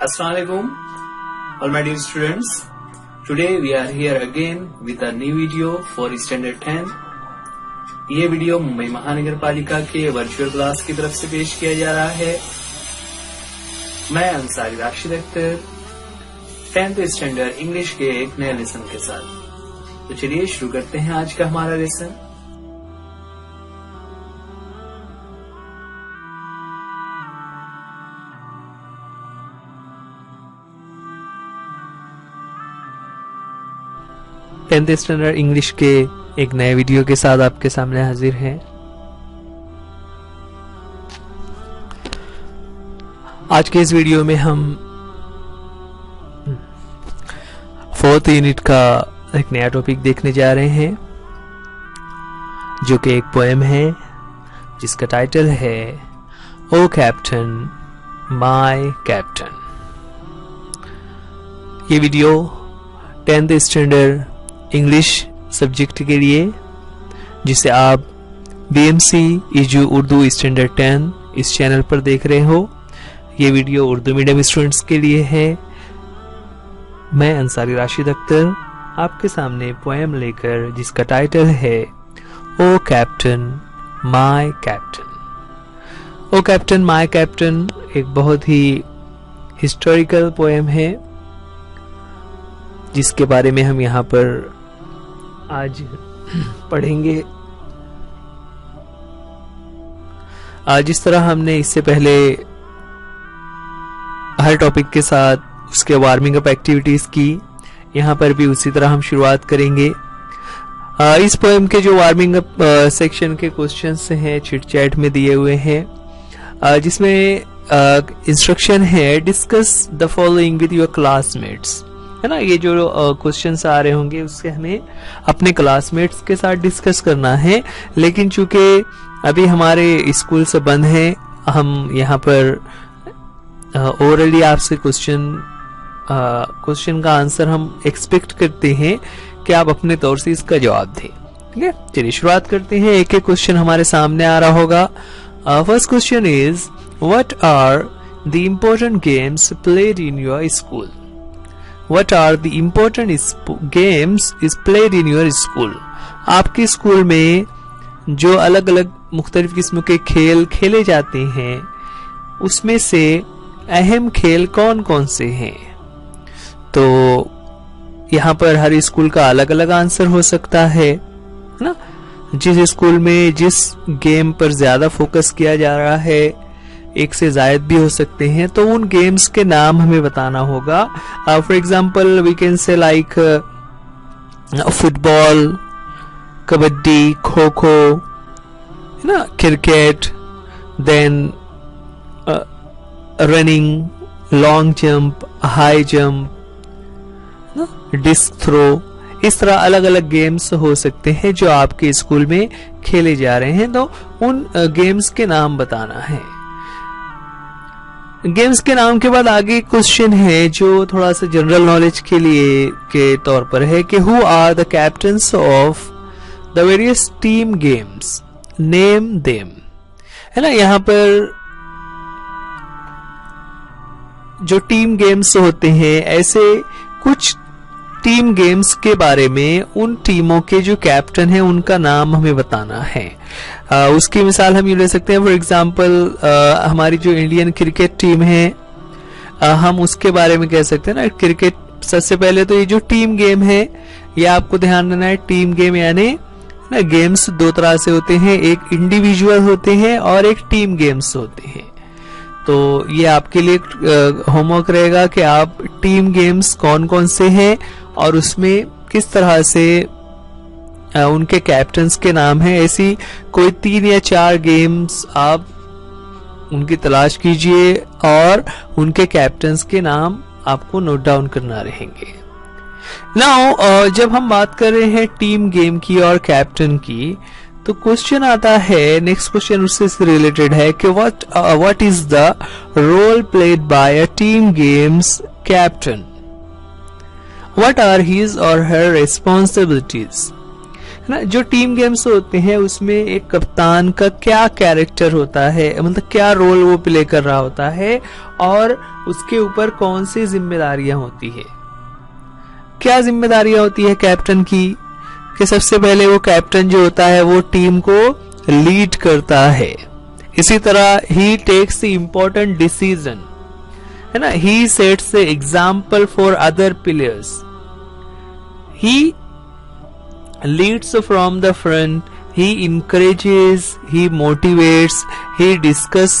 Assalamualaikum, all my dear students. Today we are here again with a new video for Standard 10. ये video Mumbai महानगर पालिका के virtual class की तरफ से पेश किया जा रहा है। मैं Ansari Rashid Akhtar 10th standard English के एक नए लेसन के साथ। तो चलिए शुरू करते हैं आज का हमारा लेसन। टेंथ स्टैंडर्ड इंग्लिश के एक नए वीडियो के साथ आपके सामने हाजिर हैं। आज के इस वीडियो में हम 4th यूनिट का एक नया टॉपिक देखने जा रहे हैं, जो कि एक पोएम है जिसका टाइटल है ओ कैप्टन माय कैप्टन। ये video 10th standard English subject के लिए, जिसे आप BMC EJU उर्दू स्टैंडर्ड 10 इस चैनल पर देख रहे हो, ये वीडियो उर्दू मीडियम स्टूडेंट्स के लिए है। मैं अंसारी राशिद अख्तर आपके सामने पोएम लेकर, जिसका टाइटल है O captain my captain. O captain my captain एक बहुत ही हिस्टोरिकल पोएम है, जिसके बारे में हम यहाँ पर आज पढ़ेंगे। जिस तरह हमने इससे पहले हर टॉपिक के साथ उसके वार्मिंग अप एक्टिविटीज की, यहाँ पर भी उसी तरह हम शुरुआत करेंगे। इस पोएम के जो वार्मिंग अप सेक्शन के क्वेश्चंस हैं चिट चैट में दिए हुए हैं, जिसमें इंस्ट्रक्शन है discuss the following with your classmates, है ना। ये जो क्वेश्चंस आ रहे होंगे उससे हमें अपने क्लासमेट्स के साथ डिस्कस करना है, लेकिन चूंकि अभी हमारे स्कूल से बंद है, हम यहाँ पर ओरली आपसे क्वेश्चन का आंसर हम एक्सपेक्ट करते हैं कि आप अपने तौर से इसका जवाब दें। ठीक है, चलिए शुरुआत करते हैं। एक एक क्वेश्चन हमारे सामने आ रहा होगा। First question is what are the important games played in your school. What are the important games is played in your school? आपके स्कूल में जो अलग अलग मुख्तलिफ किस्म के खेल खेले जाते हैं, उसमें से अहम खेल कौन कौन से हैं? तो यहाँ पर हर स्कूल का अलग अलग आंसर हो सकता है ना। जिस स्कूल में जिस गेम पर ज्यादा फोकस किया जा रहा है, एक से जायद भी हो सकते हैं, तो उन गेम्स के नाम हमें बताना होगा। For example we can say like football, kabaddi, kho kho, है ना, cricket, then running, long jump, high jump, disc throw. इस तरह अलग अलग गेम्स हो सकते हैं जो आपके स्कूल में खेले जा रहे हैं, तो उन गेम्स के नाम बताना है। गेम्स के नाम के बाद आगे क्वेश्चन है जो थोड़ा सा जनरल नॉलेज के लिए के तौर पर है कि who are the captains of the various team games, name them, है ना। यहाँ पर जो टीम गेम्स होते हैं, ऐसे कुछ टीम गेम्स के बारे में उन टीमों के जो कैप्टन हैं उनका नाम हमें बताना है। उसकी मिसाल हम ये ले सकते हैं। फॉर एग्जांपल हमारी जो इंडियन क्रिकेट टीम है, हम उसके बारे में कह सकते हैं ना। क्रिकेट सबसे पहले तो ये जो टीम गेम है, ये आपको ध्यान देना है। टीम गेम यानी ना, गेम्स दो तरह से होते हैं, एक इंडिविजुअल होते हैं और एक टीम गेम्स होते हैं। तो ये आपके लिए होमवर्क रहेगा कि आप टीम गेम्स कौन कौन से हैं और उसमें किस तरह से उनके कैप्टन्स के नाम हैं। ऐसी कोई 3 या 4 गेम्स आप उनकी तलाश कीजिए और उनके कैप्टन्स के नाम आपको नोट डाउन करना रहेंगे। नाउ जब हम बात कर रहे हैं टीम गेम की और कैप्टन की, तो क्वेश्चन आता है, नेक्स्ट क्वेश्चन उससे रिलेटेड है कि what is the role played by a team games captain, what are his और हर रिस्पॉन्सिबिलिटीज। ना, जो टीम गेम्स होते हैं उसमें एक कप्तान का क्या कैरेक्टर होता है, मतलब क्या रोल वो प्ले कर रहा होता है, और उसके ऊपर कौन सी जिम्मेदारियां होती है। क्या जिम्मेदारियां होती है कैप्टन की, कि सबसे पहले वो कैप्टन जो होता है वो टीम को लीड करता है। इसी तरह ही टेक्स द इम्पोर्टेंट डिसीजन, है ना, he sets the example for other players, he leads from the front, he encourages, he motivates, he discuss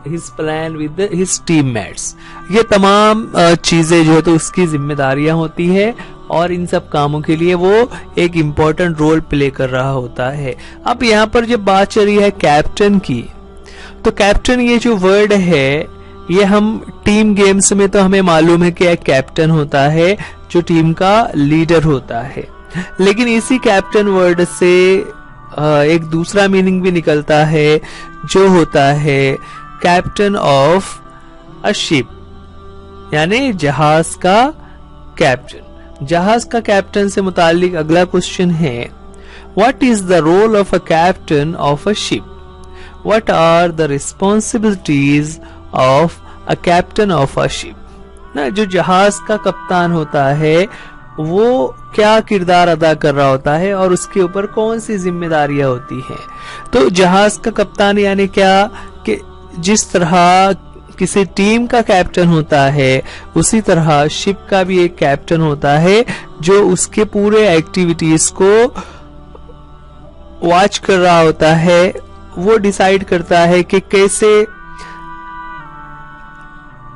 his plan with his teammates। ये तमाम चीजें जो है तो उसकी जिम्मेदारियां होती है और इन सब कामों के लिए वो एक इम्पोर्टेंट रोल प्ले कर रहा होता है। अब यहाँ पर जब बात चल रही है कैप्टन की, तो कैप्टन ये जो वर्ड है ये हम टीम गेम्स में तो हमें मालूम है कि एक कैप्टन होता है जो टीम का लीडर होता है, लेकिन इसी कैप्टन वर्ड से एक दूसरा मीनिंग भी निकलता है जो होता है कैप्टन ऑफ अ शिप, यानी जहाज का कैप्टन। जहाज का कैप्टन से मुताल्लिक अगला क्वेश्चन है, what is the role of a captain of a ship, what are the responsibilities of a captain of a ship. ना, जो जहाज का कप्तान होता है वो क्या किरदार अदा कर रहा होता है और उसके ऊपर कौन सी जिम्मेदारियां होती हैं। तो जहाज का कप्तान यानी क्या, कि जिस तरह किसी टीम का कैप्टन होता है उसी तरह शिप का भी एक कैप्टन होता है जो उसके पूरे एक्टिविटीज को वॉच कर रहा होता है। वो डिसाइड करता है कि कैसे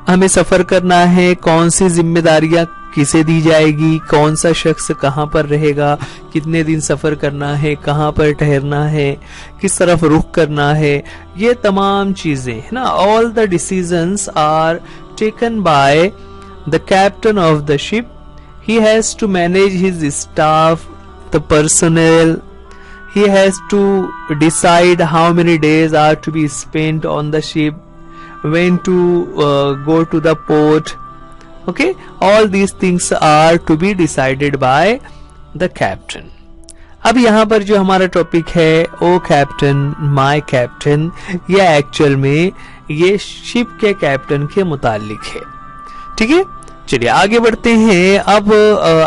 हमें सफर करना है, कौन सी जिम्मेदारियां किसे दी जाएगी, कौन सा शख्स कहां पर रहेगा, कितने दिन सफर करना है, कहां पर ठहरना है, किस तरफ रुख करना है, ये तमाम चीजें है ना। All the decisions are taken by the captain of the ship. He has to manage his staff, the personnel, he has to decide how many days are to be spent on the ship, when to go to the port, okay, all these things are to be decided by the captain। अब यहाँ पर जो हमारा topic है O captain, my captain, ये actual में ये ship के कैप्टन के मुतालिक है। ठीक है, चलिए आगे बढ़ते हैं। अब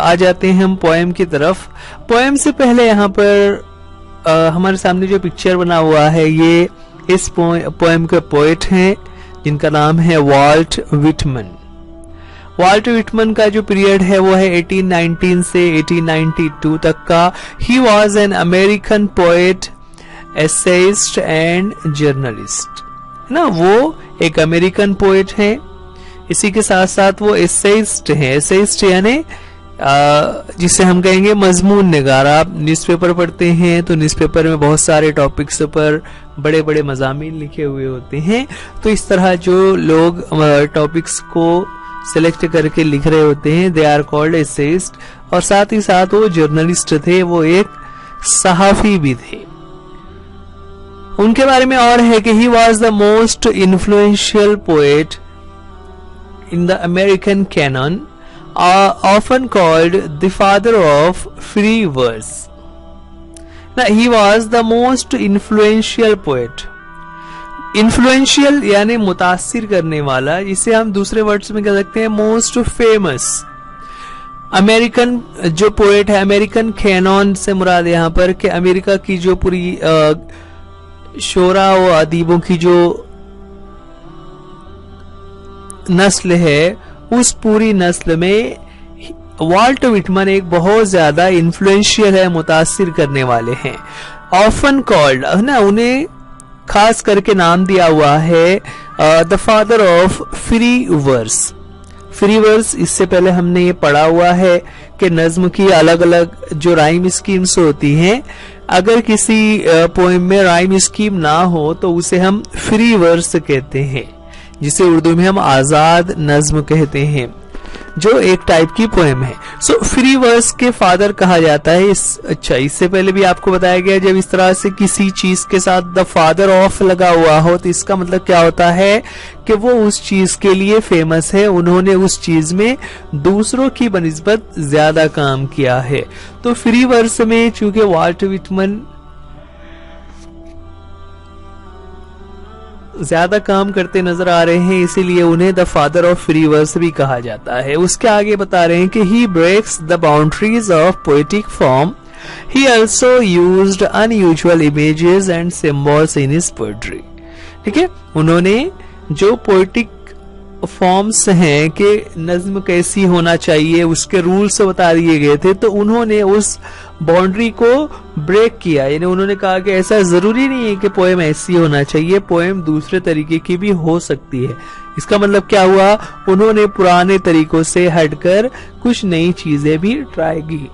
आ जाते हैं हम पोएम की तरफ। पोएम से पहले यहाँ पर हमारे सामने जो पिक्चर बना हुआ है ये इस पोएम के पोएट हैं जिनका नाम है वाल्ट विटमन। वाल्ट विटमन का जो पीरियड है वो है 1819 से 1892 तक का। He was an American poet, essayist and journalist, है ना। वो एक अमेरिकन पोएट है, इसी के साथ साथ वो एसेइस्ट है। एसेइस्ट यानी जिसे हम कहेंगे मजमून निगार। आप न्यूज़पेपर पढ़ते हैं तो न्यूज़पेपर में बहुत सारे टॉपिक्स पर बड़े बड़े मज़ामीन लिखे हुए होते हैं, तो इस तरह जो लोग टॉपिक्स को सिलेक्ट करके लिख रहे होते हैं दे आर कॉल्ड एसेइस्ट। और साथ ही साथ वो जर्नलिस्ट थे, वो एक सहाफी भी थे। उनके बारे में और है कि he was the most influential poet in the American canon, often called the father of free verse। Now he was the most influential poet। influential यानी मुतासिर करने वाला, जिसे हम दूसरे वर्ड्स में कह सकते हैं मोस्ट फेमस। अमेरिकन जो पोएट है, अमेरिकन कैनन से मुराद यहाँ पर कि अमेरिका की जो पूरी शोरा व अदीबों की जो नस्ल है उस पूरी नस्ल में वाल्ट विटमन एक बहुत ज्यादा इन्फ्लुएंशियल है, मुतासिर करने वाले हैं। ऑफन कॉल्ड, है ना, उन्हें खास करके नाम दिया हुआ है the father of free verse. Free verse इससे पहले हमने ये पढ़ा हुआ है कि नज्म की अलग अलग जो राइम स्कीम्स होती हैं, अगर किसी पोएम में राइम स्कीम ना हो तो उसे हम फ्री वर्स कहते हैं, जिसे उर्दू में हम आजाद नज्म कहते हैं, जो एक टाइप की पोएम है। सो फ्री वर्स के फादर कहा जाता है। अच्छा, इससे पहले भी आपको बताया गया जब इस तरह से किसी चीज के साथ द फादर ऑफ लगा हुआ हो तो इसका मतलब क्या होता है कि वो उस चीज के लिए फेमस है, उन्होंने उस चीज में दूसरों की बनिस्बत ज्यादा काम किया है। तो फ्री वर्स में चूंकि वाल्ट विटमन ज्यादा काम करते नजर आ रहे हैं, इसीलिए उन्हें the father of free verse भी कहा जाता है। उसके आगे बता रहे हैं कि he breaks the boundaries of poetic form, he also used unusual images and symbols in his poetry. ठीक है, उन्होंने जो पोएटिक फॉर्म्स हैं कि नज्म कैसी होना चाहिए उसके रूल्स बता दिए गए थे, तो उन्होंने उस बाउंड्री को ब्रेक किया। यानी उन्होंने कहा कि ऐसा जरूरी नहीं है कि पोएम ऐसी होना चाहिए, पोएम दूसरे तरीके की भी हो सकती है। इसका मतलब क्या हुआ, उन्होंने पुराने तरीकों से हटकर कुछ नई चीजें भी ट्राई की।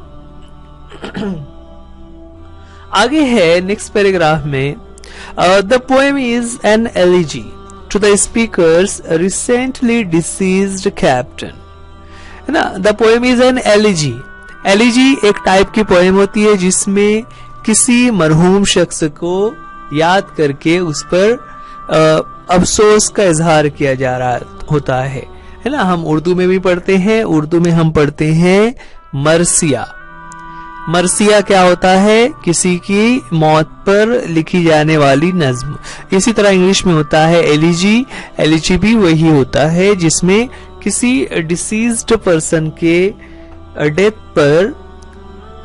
आगे है नेक्स्ट पैराग्राफ में, the poem is an elegy to the speaker's recently deceased captain, है ना। The poem is an elegy। elegy एक टाइप की पोएम होती है जिसमें किसी मरहूम शख्स को याद करके उस पर अफसोस का इजहार किया जा रहा होता है ना। हम उर्दू में भी पढ़ते हैं, उर्दू में हम पढ़ते हैं मरसिया। मरसिया क्या होता है, किसी की मौत पर लिखी जाने वाली नज्म। इसी तरह इंग्लिश में होता है एलिजी। एलिजी भी वही होता है जिसमें किसी डिसीज्ड पर्सन के डेथ पर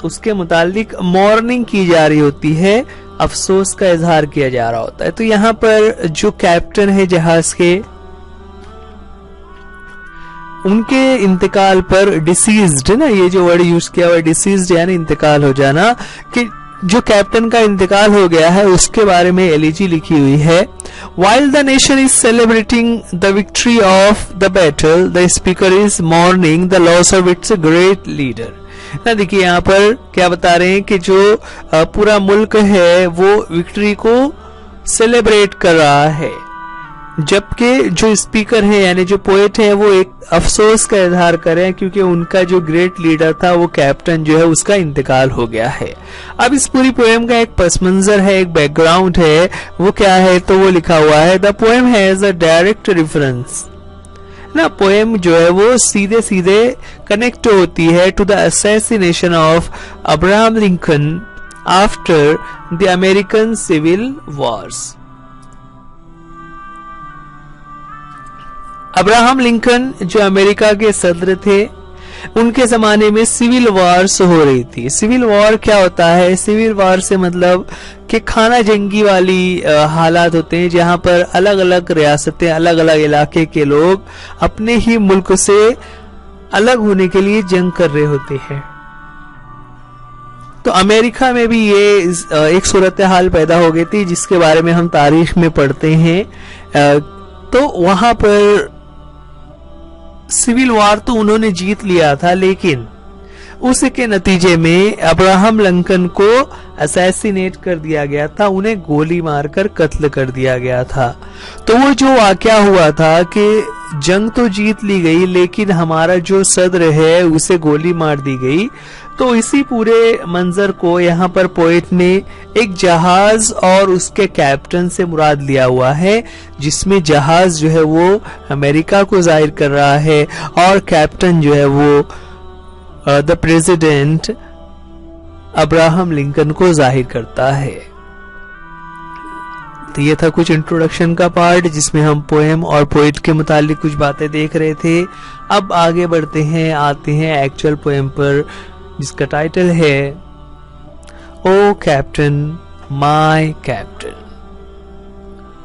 उसके मुतालिक मॉर्निंग की जा रही होती है, अफसोस का इजहार किया जा रहा होता है। तो यहाँ पर जो कैप्टन है जहाज के, उनके इंतकाल पर डिसीज्ड है ना, ये जो वर्ड यूज किया हुआ डिसीज्ड यानी इंतकाल हो जाना, कि जो कैप्टन का इंतकाल हो गया है उसके बारे में एलिजी लिखी हुई है। While the nation is celebrating the victory of the battle, the speaker is mourning the loss of its great leader। ना देखिए यहाँ पर क्या बता रहे हैं कि जो पूरा मुल्क है वो विक्ट्री को सेलिब्रेट कर रहा है, जबकि जो स्पीकर है यानी जो पोएट है वो एक अफसोस का इजहार कर रहे हैं क्योंकि उनका जो ग्रेट लीडर था वो कैप्टन जो है उसका इंतकाल हो गया है। अब इस पूरी पोएम का एक पस मंजर है, एक बैकग्राउंड है, वो क्या है, तो वो लिखा हुआ है the poem has a direct reference ना। पोएम जो है वो सीधे सीधे कनेक्ट होती है to the assassination of Abraham Lincoln after the American civil wars. Abraham Lincoln जो अमेरिका के सदर थे, उनके जमाने में सिविल वॉर्स हो रही थी। सिविल वॉर क्या होता है, सिविल वॉर से मतलब कि खाना जंगी वाली हालात होते हैं जहां पर अलग अलग रियासतें, अलग अलग इलाके के लोग अपने ही मुल्क से अलग होने के लिए जंग कर रहे होते हैं। तो अमेरिका में भी ये एक सूरत हाल पैदा हो गई थी जिसके बारे में हम तारीख में पढ़ते हैं। तो वहां पर सिविल वार तो उन्होंने जीत लिया था, लेकिन उसके नतीजे में अब्राहम लिंकन को असैसिनेट कर दिया गया था, उन्हें गोली मारकर कत्ल कर दिया गया था। तो वो जो वाकया हुआ था कि जंग तो जीत ली गई लेकिन हमारा जो सदर है उसे गोली मार दी गई। तो इसी पूरे मंजर को यहाँ पर पोएट ने एक जहाज और उसके कैप्टन से मुराद लिया हुआ है, जिसमें जहाज जो है वो अमेरिका को जाहिर कर रहा है और कैप्टन जो है वो द प्रेसिडेंट अब्राहम लिंकन को जाहिर करता है। तो ये था कुछ इंट्रोडक्शन का पार्ट जिसमें हम पोएम और पोएट के मुतालिक कुछ बातें देख रहे थे। अब आगे बढ़ते हैं, आते हैं एक्चुअल पोएम पर जिसका टाइटल है ओ कैप्टन माय कैप्टन।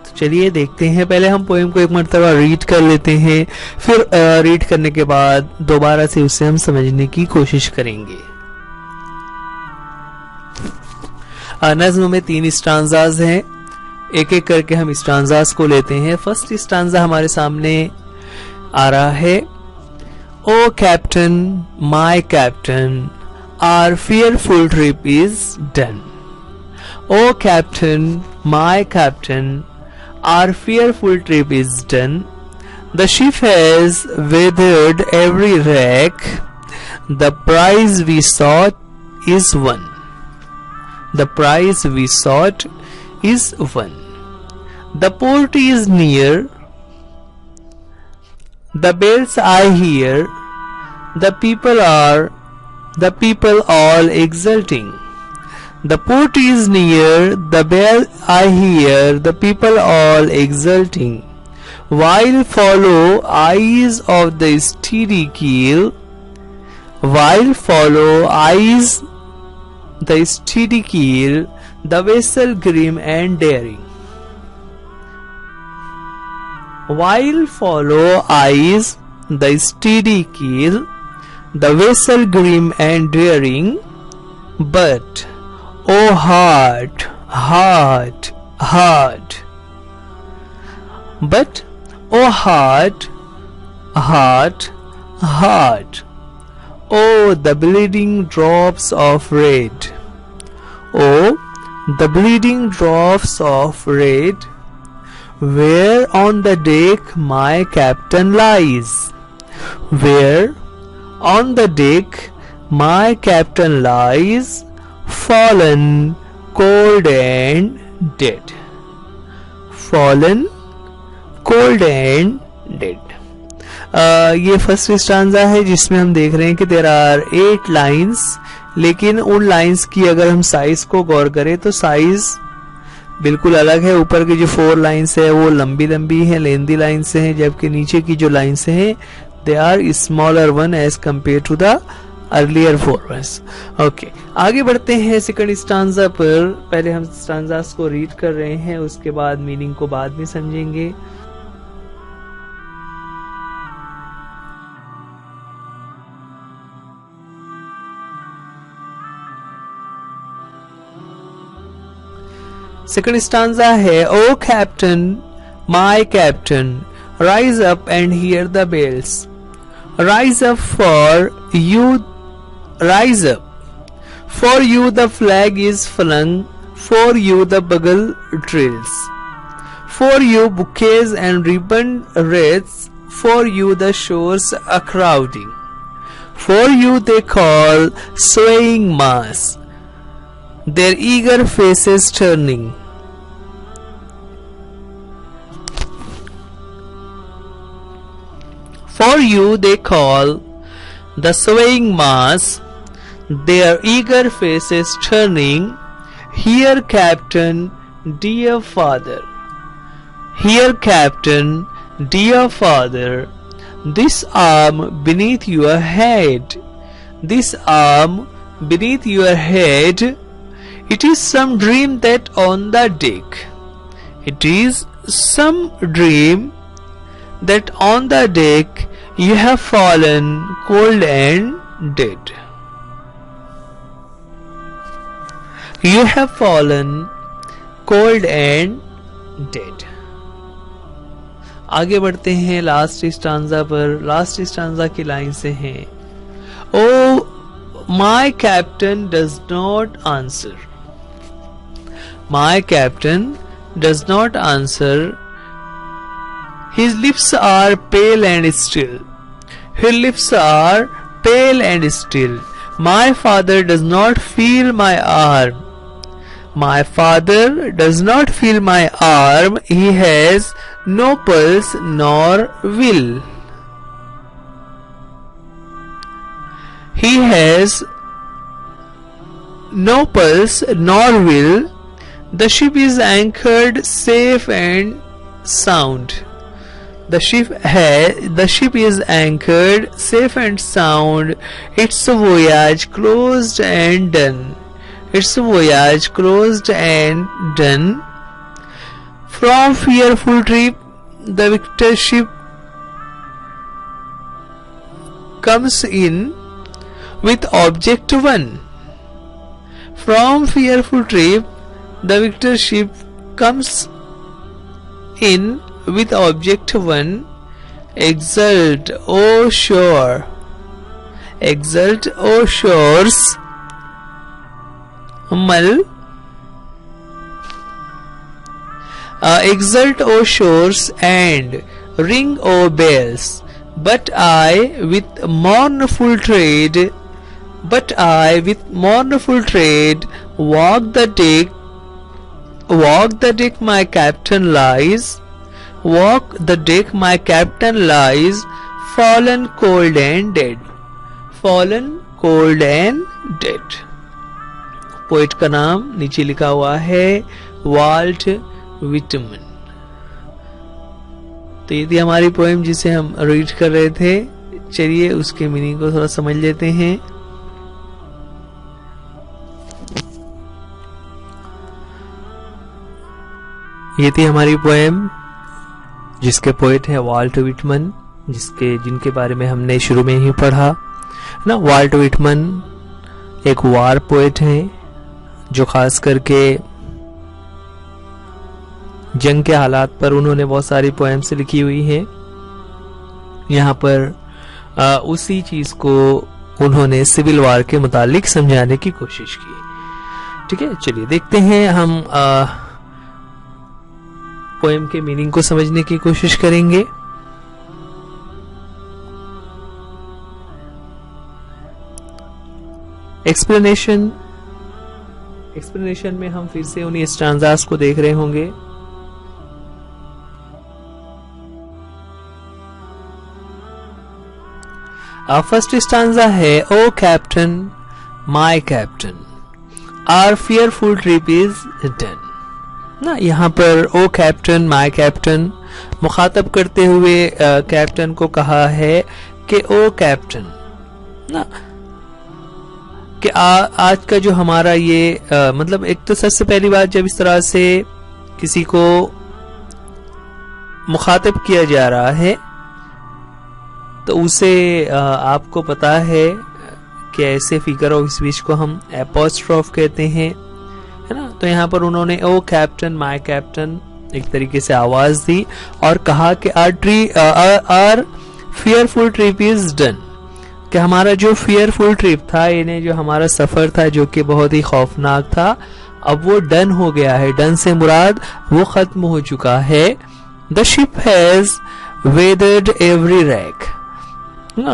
तो चलिए देखते हैं, पहले हम पोएम को एक मर्तबा रीड कर लेते हैं, फिर रीड करने के बाद दोबारा से उसे हम समझने की कोशिश करेंगे। नज़्म में 3 स्टांजाज हैं, एक एक करके हम स्टांजाज को लेते हैं। फर्स्ट स्टांजा हमारे सामने आ रहा है, O captain my captain our fearful trip is done। O captain my captain our fearful trip is done। The ship has weathered every wreck, the prize we sought is won। The prize we sought is won। The port is near, the bells I hear, the people all exulting, The port is near, the bell I hear, the people all exulting. While follow eyes of the steady keel, while follow eyes the steady keel, the vessel grim and daring. While follow eyes the steady keel, the vessel grim and daring, but oh heart, heart, heart. But oh heart, heart, heart. Oh the bleeding drops of red. Oh the bleeding drops of red, where on the deck my captain lies. Where on the deck my captain lies, fallen, cold and dead. Fallen, cold and dead. ये first stanza है जिसमें हम देख रहे हैं कि there are 8 lines, लेकिन उन लाइंस की अगर हम साइज को गौर करें तो साइज बिल्कुल अलग है। ऊपर की जो 4 लाइंस है वो लंबी लंबी है, लेंदी लाइंस हैं, जबकि नीचे की जो लाइंस हैं they are smaller one as compare to the earlier 4 words. Okay, आगे बढ़ते हैं सेकंड स्टांजा पर। पहले हम स्टांजास को रीड कर रहे हैं, उसके बाद मीनिंग को बाद में समझेंगे। सेकंड स्टांजा है, O captain, my captain, rise up and hear the bells. Rise up for you, rise up. For you the flag is flung, for you the bugle trills. For you bouquets and ribbon wreaths, for you the shores a crowding. For you they call swaying mass, their eager faces turning. For you they call the swaying mass, their eager faces turning. Here captain, dear father, here captain, dear father, this arm beneath your head, this arm beneath your head, it is some dream that on the deck, it is some dream that on the deck you have fallen cold and dead. You have fallen cold and dead. आगे बढ़ते हैं last stanza पर। Last stanza की line से हैं, ओ my captain does not answer, my captain does not answer, his lips are pale and still, his lips are pale and still. My father does not feel my arm, my father does not feel my arm, he has no pulse nor will, he has no pulse nor will. The ship is anchored safe and sound, the ship is anchored safe and sound, its voyage closed and done, its voyage closed and done. From fearful trip the victor ship comes in with object won. From fearful trip the victor ship comes in with object one. Exult, O shore, exult, O shores, mal. Exult, O shores, and ring, O bells. But I with mournful tread, but I with mournful tread walk the deck, my captain lies. Walk the deck, my captain lies, fallen cold and dead, fallen cold and dead. Poet का नाम नीचे लिखा हुआ है Walt Whitman. तो ये थी हमारी पोएम जिसे हम रीड कर रहे थे। चलिए उसके मीनिंग को थोड़ा समझ लेते हैं। ये थी हमारी पोएम जिसके पोएट है वाल्ट विटमन, जिनके बारे में हमने शुरू में ही पढ़ा ना। वाल्ट विटमन एक वार पोएट हैं जो खास करके जंग के हालात पर उन्होंने बहुत सारी पोएम्स लिखी हुई हैं। यहाँ पर उसी चीज को उन्होंने सिविल वार के मुतालिक समझाने की कोशिश की। ठीक है, चलिए देखते हैं हम पोएम के मीनिंग को समझने की कोशिश करेंगे। एक्सप्लेनेशन में हम फिर से उन्हीं स्टांजास को देख रहे होंगे। फर्स्ट स्टांजा है, O captain my captain our fearful trip is done। ना यहाँ पर ओ कैप्टन माय कैप्टन मुखातब करते हुए कैप्टन को कहा है कि ओ कैप्टन ना, कि आज का जो हमारा ये मतलब एक तो सबसे पहली बात जब इस तरह से किसी को मुखातब किया जा रहा है तो उसे आपको पता है कि ऐसे फिगर ऑफ स्पीच को हम एपोस्ट्रोफ कहते हैं, है ना। तो यहाँ पर उन्होंने ओ कैप्टन माय कैप्टन एक तरीके से आवाज दी और कहा कि our fearful trip is done, कि हमारा जो फियरफुल ट्रिप था, यानी जो हमारा सफर था जो कि बहुत ही खौफनाक था, अब वो डन हो गया है। डन से मुराद वो खत्म हो चुका है। The ship has weathered every rack,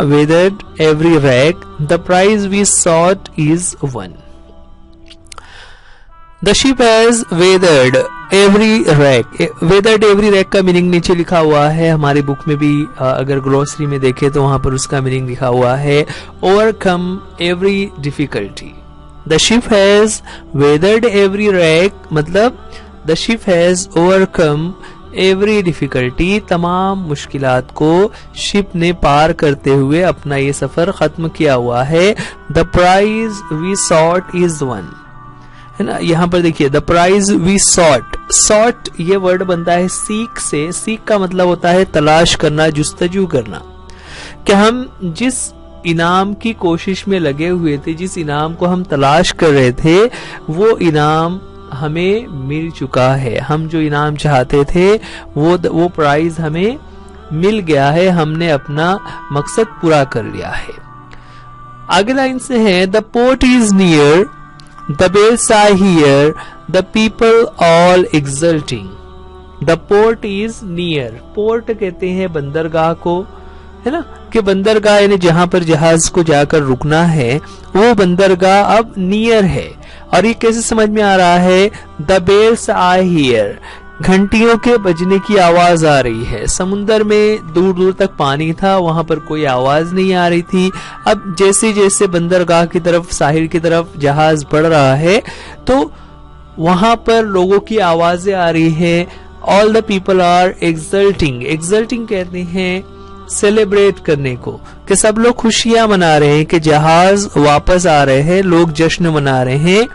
weathered every wreck, the prize we sought is won। The ship has weathered every wreck। weathered every wreck का मीनिंग नीचे लिखा हुआ है हमारी बुक में भी, अगर ग्लोसरी में देखें तो वहां पर उसका मीनिंग लिखा हुआ है overcome every difficulty। The ship has weathered every wreck मतलब the ship has overcome every difficulty, तमाम मुश्किलात को शिप ने पार करते हुए अपना ये सफर खत्म किया हुआ है। The prize we sought is won, है ना। यहाँ पर देखिए the prize we sought, sought ये वर्ड बनता है सीक से। सीक का मतलब होता है तलाश करना, जुस्तजू करना, कि हम जिस इनाम की कोशिश में लगे हुए थे, जिस इनाम को हम तलाश कर रहे थे, वो इनाम हमें मिल चुका है। हम जो इनाम चाहते थे वो प्राइज हमें मिल गया है, हमने अपना मकसद पूरा कर लिया है। आगे लाइन से है the port is near, the bells are here, the people all exulting. The port is near, port कहते हैं बंदरगाह को, है ना, कि बंदरगाह यानी जहां पर जहाज को जाकर रुकना है वो बंदरगाह अब नियर है। और ये कैसे समझ में आ रहा है, द बेल्स आर हियर, घंटियों के बजने की आवाज आ रही है। समुंदर में दूर दूर तक पानी था, वहां पर कोई आवाज नहीं आ रही थी। अब जैसे जैसे बंदरगाह की तरफ, साहिल की तरफ जहाज बढ़ रहा है तो वहां पर लोगों की आवाजें आ रही है। All the people are exulting, exulting कहते हैं सेलिब्रेट करने को, कि सब लोग खुशियां मना रहे हैं कि जहाज वापस आ रहे हैं, लोग जश्न मना रहे हैं।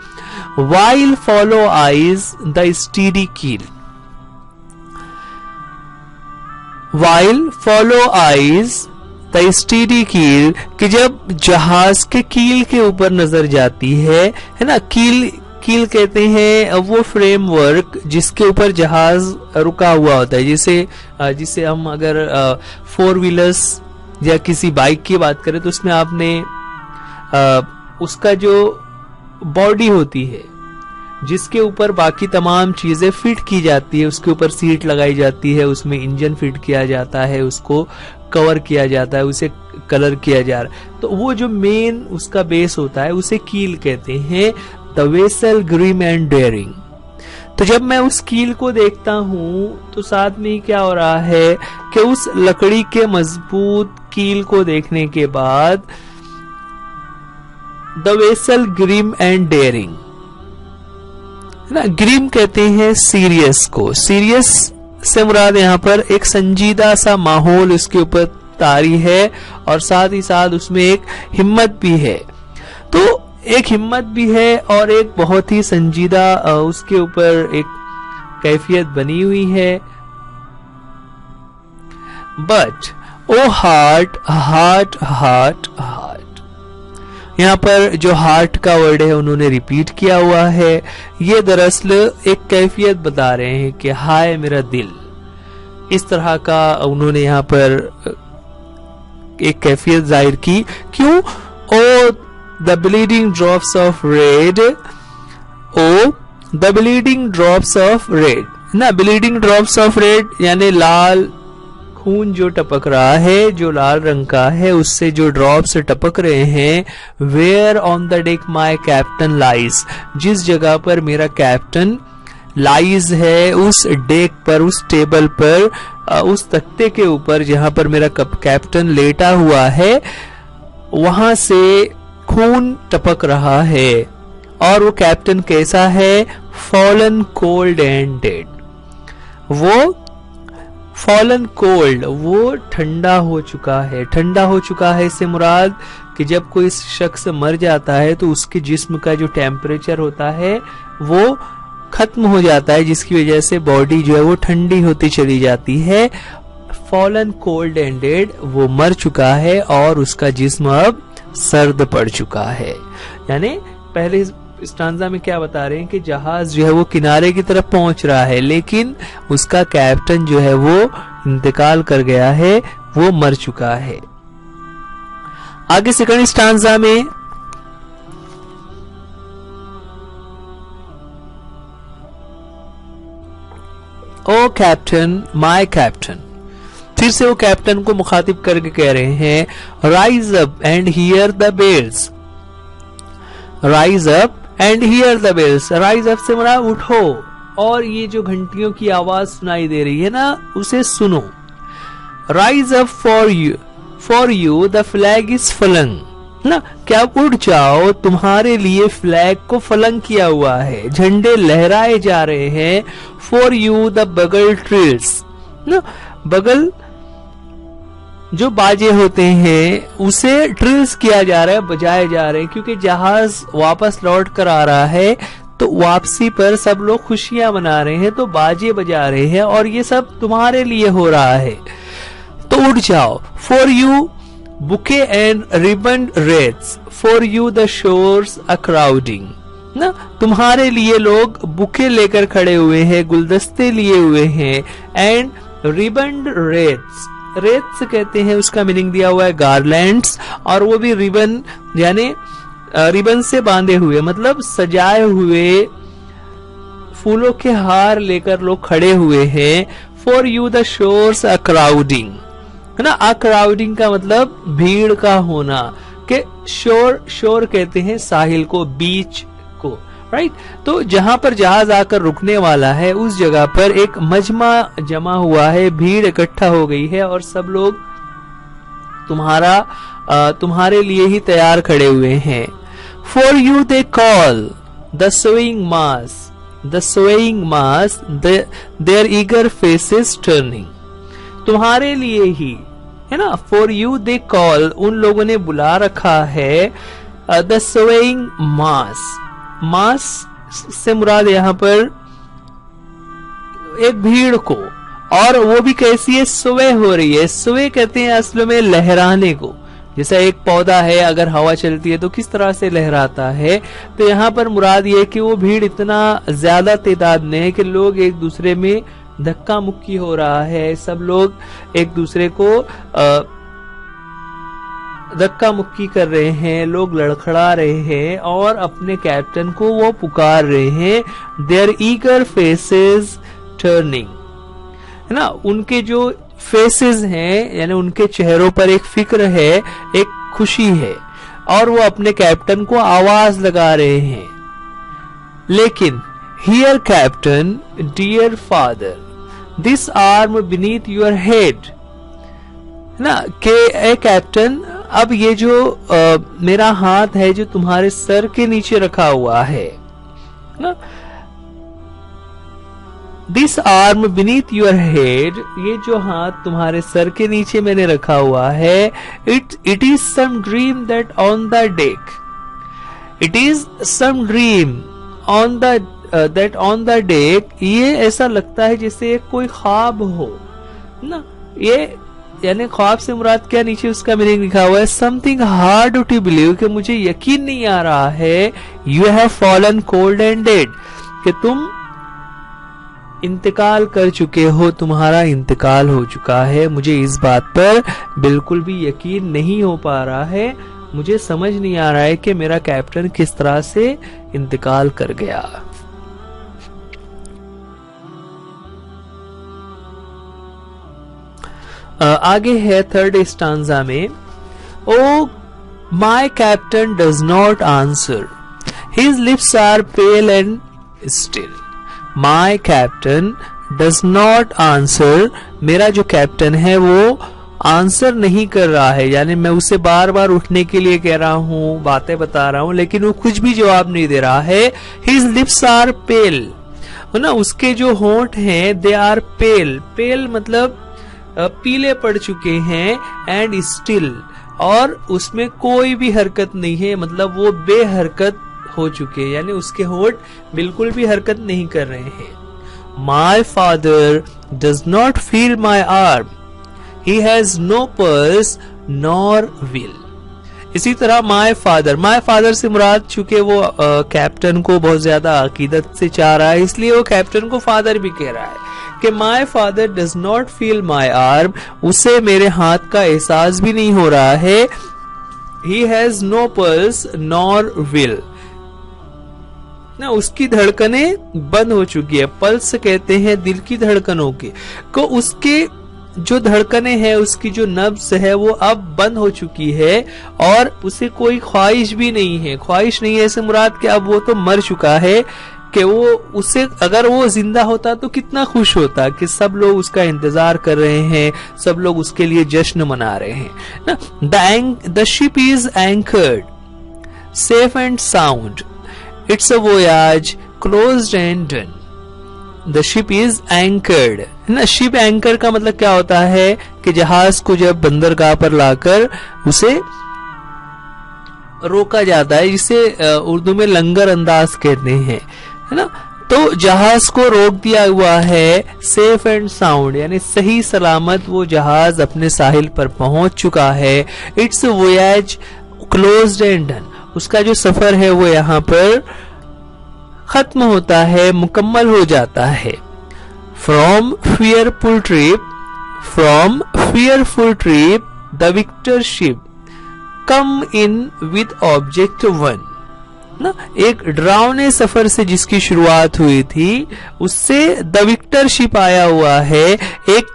While follow eyes the steady keel, while follow eyes the steady keel, कि जब जहाज के कील के ऊपर नजर जाती है ना। कील कहते हैं वो फ्रेमवर्क जिसके ऊपर जहाज रुका हुआ होता है, जिसे हम अगर 4 व्हीलर्स या किसी बाइक की बात करें तो उसमें आपने उसका जो बॉडी होती है जिसके ऊपर बाकी तमाम चीजें फिट की जाती है, उसके ऊपर सीट लगाई जाती है, उसमें इंजन फिट किया जाता है, उसको कवर किया जाता है, उसे कलर किया जा रहा है, तो वो जो मेन उसका बेस होता है उसे कील कहते हैं। The vessel grim and daring. तो जब मैं उस कील को देखता हूं तो साथ में क्या हो रहा है कि उस लकड़ी के मजबूत कील को देखने के बाद the vessel grim and daring, ना। ग्रिम कहते हैं सीरियस को। सीरियस से मुराद यहाँ पर एक संजीदा सा माहौल उसके ऊपर तारी है और साथ ही साथ उसमें एक हिम्मत भी है। तो एक हिम्मत भी है और एक बहुत ही संजीदा उसके ऊपर एक कैफियत बनी हुई है। But O heart heart heart heart, यहाँ पर जो हार्ट का वर्ड है उन्होंने रिपीट किया हुआ है। ये दरअसल एक कैफियत बता रहे हैं कि हाय मेरा दिल, इस तरह का उन्होंने यहाँ पर एक कैफियत जाहिर की। क्यों? O the bleeding drops of red, O the bleeding drops of red ना। ब्लीडिंग ड्रॉप्स ऑफ रेड यानी लाल खून जो टपक रहा है, जो लाल रंग का है, उससे जो ड्रॉप्स टपक रहे हैं। Where on the deck my captain lies, जिस जगह पर मेरा कैप्टन लाइज है, उस डेक पर, उस टेबल पर, उस तख्ते के ऊपर जहां पर मेरा कैप्टन लेटा हुआ है, वहां से खून टपक रहा है। और वो कैप्टन कैसा है? Fallen cold and dead. वो फॉलन कोल्ड, वो ठंडा हो चुका है। ठंडा हो चुका है इससे मुराद कि जब कोई शख्स मर जाता है तो उसके जिस्म का जो टेम्परेचर होता है वो खत्म हो जाता है, जिसकी वजह से बॉडी जो है वो ठंडी होती चली जाती है। फॉलन कोल्ड एंड डेड, वो मर चुका है और उसका जिस्म अब सर्द पड़ चुका है। यानी पहले स्टांजा में क्या बता रहे हैं कि जहाज जो है वो किनारे की तरफ पहुंच रहा है, लेकिन उसका कैप्टन जो है वो इंतकाल कर गया है, वो मर चुका है। आगे सेकंड स्टांजा में ओ कैप्टन माय कैप्टन, फिर से वो कैप्टन को मुखातिब करके कह रहे हैं rise up and hear the bells. Rise up and hear the bells. Rise up से मुराद उठो और ये जो घंटियों की आवाज सुनाई दे रही है ना, उसे सुनो। Rise up for you the flag is flung ना, क्या उठ जाओ, तुम्हारे लिए फ्लैग को फलंग किया हुआ है, झंडे लहराए जा रहे हैं। फॉर यू द बगल ट्रिल्स ना, बगल जो बाजे होते हैं उसे ट्रिल्स किया जा रहा है, बजाए जा रहे हैं, क्योंकि जहाज वापस लौट कर आ रहा है तो वापसी पर सब लोग खुशियां मना रहे हैं, तो बाजे बजा रहे हैं और ये सब तुम्हारे लिए हो रहा है, तो उठ जाओ। For you bouquet and ribbon rates, for you the shores a crowding ना, तुम्हारे लिए लोग बुके लेकर खड़े हुए हैं, गुलदस्ते लिए हुए हैं। एंड रिबन रेट्स, रेट्स कहते हैं, उसका मीनिंग दिया हुआ है गार्लैंड्स, और वो भी रिबन यानी रिबन से बांधे हुए, मतलब सजाए हुए फूलों के हार लेकर लोग खड़े हुए हैं। For you the shores a crowding है ना, अ क्राउडिंग का मतलब भीड़ का होना, के शोर, शोर कहते हैं साहिल को, बीच को, राइट। तो जहां पर जहाज आकर रुकने वाला है उस जगह पर एक मजमा जमा हुआ है, भीड़ इकट्ठा हो गई है और सब लोग तुम्हारे लिए ही तैयार खड़े हुए हैं। For you they call the swaying mass, the swaying mass, their eager faces turning, तुम्हारे लिए ही है ना। फॉर यू दे कॉल, उन लोगों ने बुला रखा है द स्वेइंग मास। मास से मुराद यहाँ पर एक भीड़ को, और वो भी कैसी है, स्वे हो रही है। स्वे कहते हैं असल में लहराने को, जैसा एक पौधा है अगर हवा चलती है तो किस तरह से लहराता है, तो यहाँ पर मुराद ये है कि वो भीड़ इतना ज्यादा तादाद में है कि लोग एक दूसरे में धक्का मुक्की हो रहा है, सब लोग एक दूसरे को धक्का मुक्की कर रहे हैं, लोग लड़खड़ा रहे हैं और अपने कैप्टन को वो पुकार रहे हैं। देयर ईगर फेसेस टर्निंग है ना, उनके जो फेसेस हैं यानी उनके चेहरों पर एक फिक्र है, एक खुशी है, और वो अपने कैप्टन को आवाज लगा रहे हैं। लेकिन here captain dear father, this arm beneath your head ना, के ए कैप्टन, अब ये जो मेरा हाथ है जो तुम्हारे सर के नीचे रखा हुआ है ना, this arm beneath your head, ये जो हाथ तुम्हारे सर के नीचे मैंने रखा हुआ है, it is some dream that on the deck, it is some dream on the that on the deck, ये ऐसा लगता है जैसे कोई ख्वाब हो ना। ये यानी ख्वाब से मुराद क्या, नीचे उसका मीनिंग लिखा हुआ है, समथिंग हार्ड टू बिलीव, कि मुझे यकीन नहीं आ रहा है, you have fallen cold and dead, कि तुम इंतकाल कर चुके हो, तुम्हारा इंतकाल हो चुका है, मुझे इस बात पर बिल्कुल भी यकीन नहीं हो पा रहा है, मुझे समझ नहीं आ रहा है कि मेरा कैप्टन किस तरह से इंतकाल कर गया। आगे है थर्ड स्टांजा में, O my captain does not answer, his lips are pale and still, my captain does not answer, मेरा जो कैप्टन है वो आंसर नहीं कर रहा है, यानी मैं उसे बार बार उठने के लिए कह रहा हूं, बातें बता रहा हूं, लेकिन वो कुछ भी जवाब नहीं दे रहा है। हिज लिप्स आर पेल, है ना, उसके जो होंठ हैं दे आर पेल, पेल मतलब पीले पड़ चुके हैं, एंड स्टिल, और उसमें कोई भी हरकत नहीं है, मतलब वो बेहरकत हो चुके हैं, यानी उसके होंठ बिल्कुल भी हरकत नहीं कर रहे हैं। My father does not feel my arm, he has no pulse nor will. इसी तरह माय फादर से मुराद चूंकि वो कैप्टन को बहुत ज्यादा अकीदत से चाह रहा है, इसलिए वो कैप्टन को फादर भी कह रहा है कि my father does not feel my arm, उसे मेरे हाथ का एहसास भी नहीं हो रहा है। He has no pulse nor will, ना उसकी धड़कनें बंद हो चुकी है, पल्स कहते हैं दिल की धड़कनों के को, उसके जो धड़कनें हैं, उसकी जो नब्ज है वो अब बंद हो चुकी है, और उसे कोई ख्वाहिश भी नहीं है, ख्वाहिश नहीं है ऐसे मुराद कि अब वो तो मर चुका है, कि वो उसे अगर वो जिंदा होता तो कितना खुश होता कि सब लोग उसका इंतजार कर रहे हैं, सब लोग उसके लिए जश्न मना रहे हैं ना। The ship is anchored safe and sound, it's a voyage closed end done. The ship is anchored, ना, शिप एंकर का मतलब क्या होता है कि जहाज को जब बंदरगाह पर लाकर उसे रोका जाता है, जिसे उर्दू में लंगर अंदाज कहते हैं, है ना। तो जहाज को रोक दिया हुआ है, सेफ एंड साउंड, यानी सही सलामत वो जहाज अपने साहिल पर पहुंच चुका है। It's voyage closed end done, उसका जो सफर है वो यहाँ पर खत्म होता है, मुकम्मल हो जाता है। From fearful trip the victor ship come in with object won, ना, एक डरावने सफर से जिसकी शुरुआत हुई थी, उससे द विक्टर शिप आया हुआ है, एक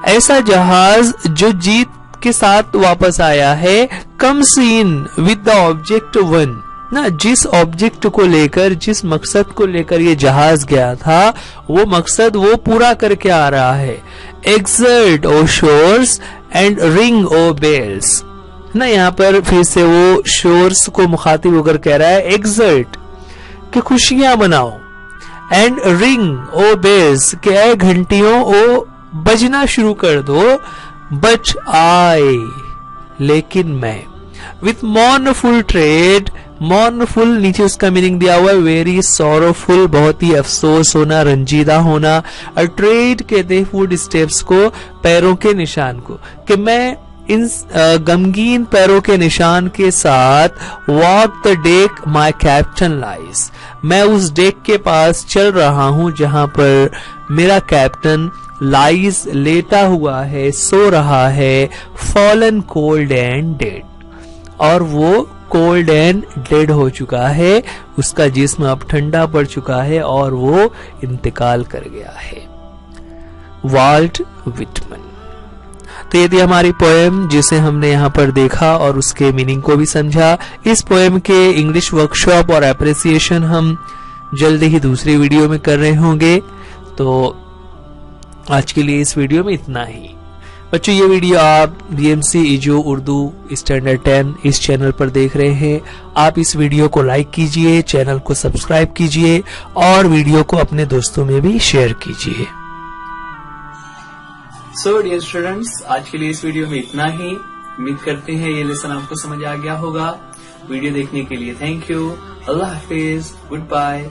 ऐसा जहाज जो जीत के साथ वापस आया है। Comes in with the object won, ना, जिस ऑब्जेक्ट को लेकर, जिस मकसद को लेकर ये जहाज गया था, वो मकसद वो पूरा करके आ रहा है। Exult O shores and ring O bells, ना, यहाँ पर फिर से वो शोर्स को मुखातिब होकर कह रहा है, एक्सर्ट कि खुशियां मनाओ, एंड रिंग ओ बेल्स के ऐ घंटियों ओ बजना शुरू कर दो, बट आई लेकिन मैं, विथ मॉर्नफुल ट्रेड, मॉर्नफुल नीचे उसका मीनिंग दिया हुआ है वेरी सॉरोफुल, बहुत ही अफसोस होना, रंजीदा होना। और ट्रेड कहते हैं फुट स्टेप्स को, पैरों के निशान को, कि मैं इन गमगीन पैरों के निशान के साथ walk the deck my captain lies, मैं उस डेक के पास चल रहा हूं जहां पर मेरा कैप्टन लाइज लेटा हुआ है, सो रहा है। फॉलन कोल्ड एंड डेड, और वो कोल्ड एंड डेड हो चुका है, उसका जिस्म अब ठंडा पड़ चुका है और वो इंतकाल कर गया है। Walt Whitman. तो ये थी हमारी पोएम जिसे हमने यहाँ पर देखा और उसके मीनिंग को भी समझा। इस पोएम के इंग्लिश वर्कशॉप और एप्रिसिएशन हम जल्दी ही दूसरी वीडियो में कर रहे होंगे। तो आज के लिए इस वीडियो में इतना ही। बच्चों ये वीडियो आप DMC इजो उर्दू स्टैंडर्ड 10 इस चैनल पर देख रहे हैं। आप इस वीडियो को लाइक कीजिए, चैनल को सब्सक्राइब कीजिए और वीडियो को अपने दोस्तों में भी शेयर कीजिए। सो डियर स्टूडेंट्स, आज के लिए इस वीडियो में इतना ही। उम्मीद करते हैं ये लेसन आपको समझ आ गया होगा। वीडियो देखने के लिए थैंक यू। अल्लाह हाफिज, गुड बाय।